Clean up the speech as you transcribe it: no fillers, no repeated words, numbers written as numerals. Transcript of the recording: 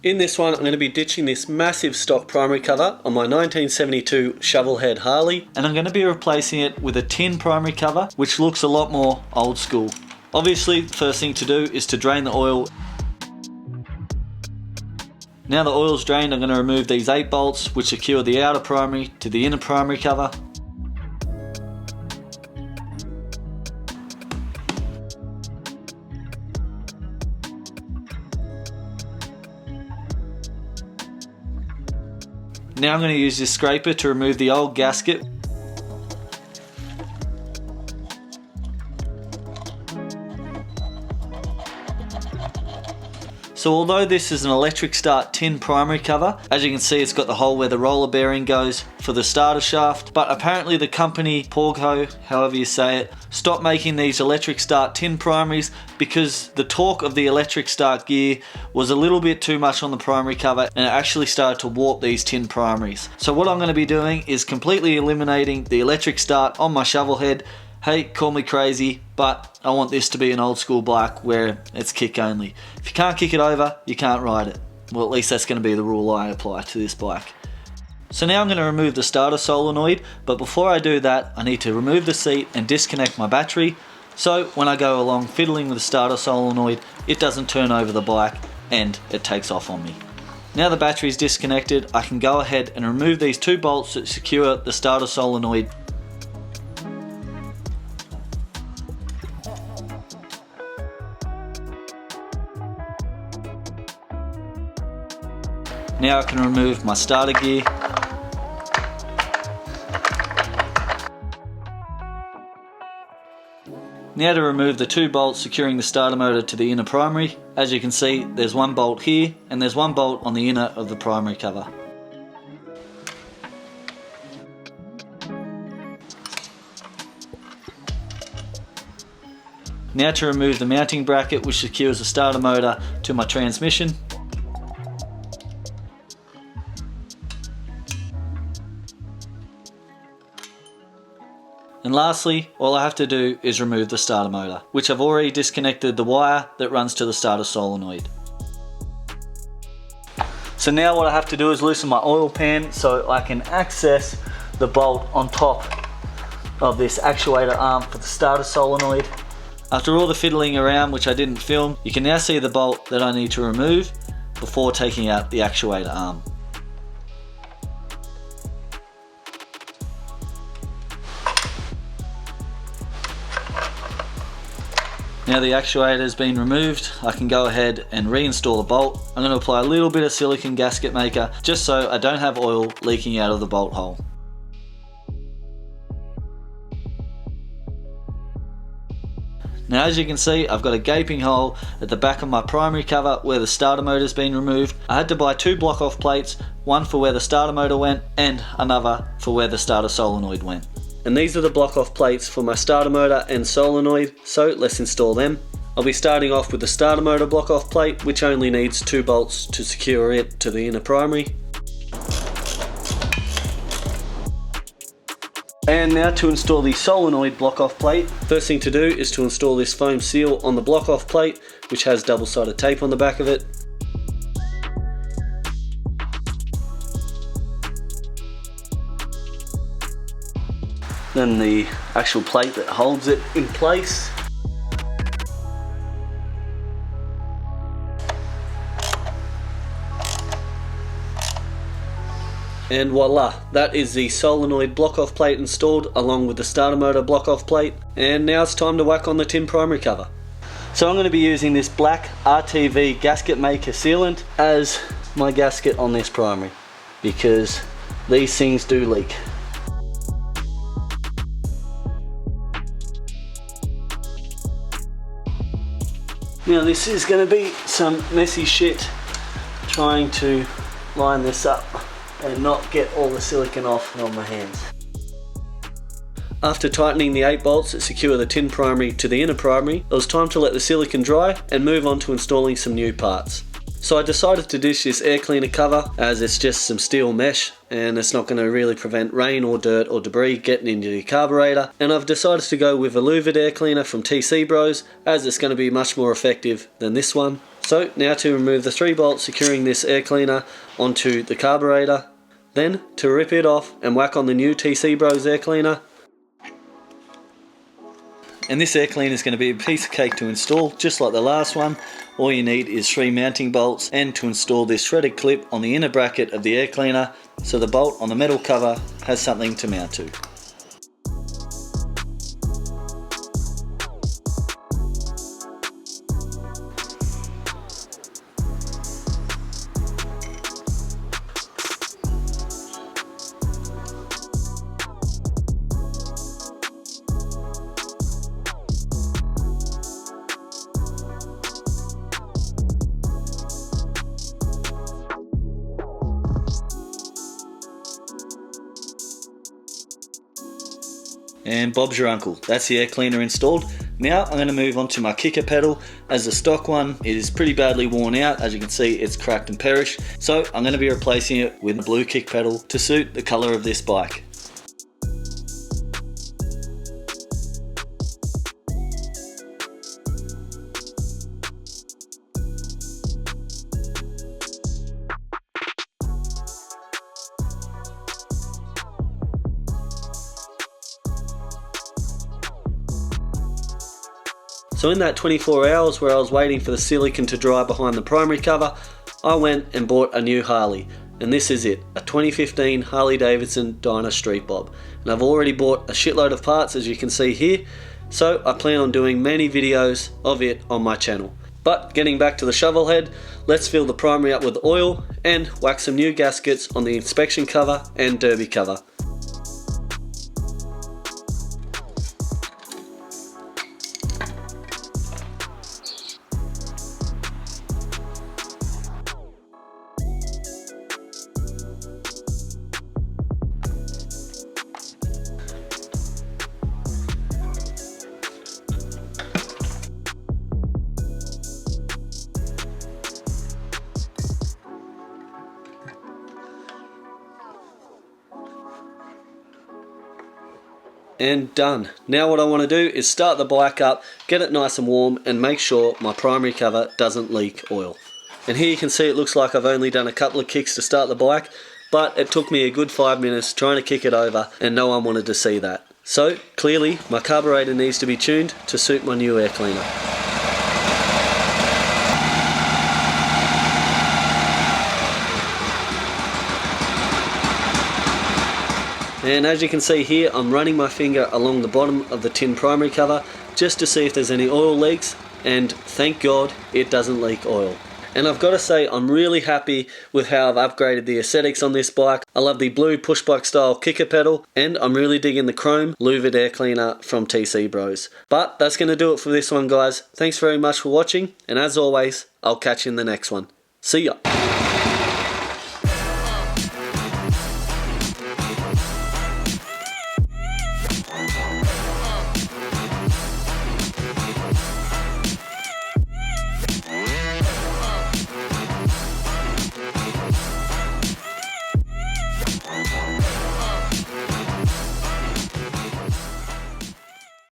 In this one, I'm going to be ditching this massive stock primary cover on my 1972 Shovelhead Harley, and I'm going to be replacing it with a tin primary cover, which looks a lot more old school. Obviously, the first thing to do is to drain the oil. Now the oil's drained, I'm going to remove these 8 bolts which secure the outer primary to the inner primary cover. Now I'm going to use this scraper to remove the old gasket. So although this is an electric start tin primary cover, as you can see it's got the hole where the roller bearing goes for the starter shaft, but apparently the company, Porgho, however you say it, stopped making these electric start tin primaries because the torque of the electric start gear was a little bit too much on the primary cover and it actually started to warp these tin primaries. So what I'm going to be doing is completely eliminating the electric start on my Shovelhead. Hey, call me crazy, but I want this to be an old school bike where it's kick only. If you can't kick it over, you can't ride it. Well, at least that's going to be the rule I apply to this bike. So now I'm going to remove the starter solenoid, but before I do that, I need to remove the seat and disconnect my battery. So when I go along fiddling with the starter solenoid, it doesn't turn over the bike and it takes off on me. Now the battery is disconnected, I can go ahead and remove these 2 bolts that secure the starter solenoid. Now I can remove my starter gear. Now to remove the 2 bolts securing the starter motor to the inner primary. As you can see, there's 1 bolt here and there's 1 bolt on the inner of the primary cover. Now to remove the mounting bracket which secures the starter motor to my transmission. And lastly, all I have to do is remove the starter motor, which I've already disconnected the wire that runs to the starter solenoid. So now what I have to do is loosen my oil pan so I can access the bolt on top of this actuator arm for the starter solenoid. After all the fiddling around, which I didn't film, you can now see the bolt that I need to remove before taking out the actuator arm. Now the actuator has been removed, I can go ahead and reinstall the bolt. I'm going to apply a little bit of silicone gasket maker just so I don't have oil leaking out of the bolt hole. Now as you can see, I've got a gaping hole at the back of my primary cover where the starter motor has been removed. I had to buy 2 block off plates, one for where the starter motor went and another for where the starter solenoid went. And these are the block off plates for my starter motor and solenoid, so let's install them. I'll be starting off with the starter motor block off plate, which only needs 2 bolts to secure it to the inner primary. And now to install the solenoid block off plate. First thing to do is to install this foam seal on the block off plate, which has double-sided tape on the back of it. Then the actual plate that holds it in place. And voila, that is the solenoid block off plate installed along with the starter motor block off plate. And now it's time to whack on the tin primary cover. So I'm going to be using this black RTV gasket maker sealant as my gasket on this primary because these things do leak. Now this is going to be some messy shit trying to line this up and not get all the silicone off on my hands. After tightening the 8 bolts that secure the tin primary to the inner primary, it was time to let the silicone dry and move on to installing some new parts. So I decided to ditch this air cleaner cover as it's just some steel mesh and it's not going to really prevent rain or dirt or debris getting into the carburetor, and I've decided to go with a louvered air cleaner from TC Bros as it's going to be much more effective than this one. So now to remove the 3 bolts securing this air cleaner onto the carburetor, then to rip it off and whack on the new TC Bros air cleaner. And this air cleaner is going to be a piece of cake to install, just like the last one. All you need is 3 mounting bolts, and to install this shredded clip on the inner bracket of the air cleaner so the bolt on the metal cover has something to mount to. And Bob's your uncle. That's the air cleaner installed. Now I'm going to move on to my kicker pedal, as the stock one is pretty badly worn out. As you can see, it's cracked and perished. So I'm going to be replacing it with a blue kick pedal to suit the colour of this bike. So in that 24 hours where I was waiting for the silicone to dry behind the primary cover, I went and bought a new Harley. And this is it, a 2015 Harley Davidson Dyna Street Bob. And I've already bought a shitload of parts, as you can see here, so I plan on doing many videos of it on my channel. But getting back to the Shovelhead, let's fill the primary up with oil and wax some new gaskets on the inspection cover and derby cover. And done. Now what I want to do is start the bike up, get it nice and warm, and make sure my primary cover doesn't leak oil. And here you can see it looks like I've only done a couple of kicks to start the bike, but it took me a good 5 minutes trying to kick it over, and no one wanted to see that. So clearly my carburetor needs to be tuned to suit my new air cleaner. And as you can see here, I'm running my finger along the bottom of the tin primary cover just to see if there's any oil leaks, and thank God it doesn't leak oil. And I've got to say, I'm really happy with how I've upgraded the aesthetics on this bike. I love the blue push bike style kicker pedal, and I'm really digging the chrome louvered air cleaner from TC Bros. But that's going to do it for this one, guys. Thanks very much for watching, and as always, I'll catch you in the next one. See ya!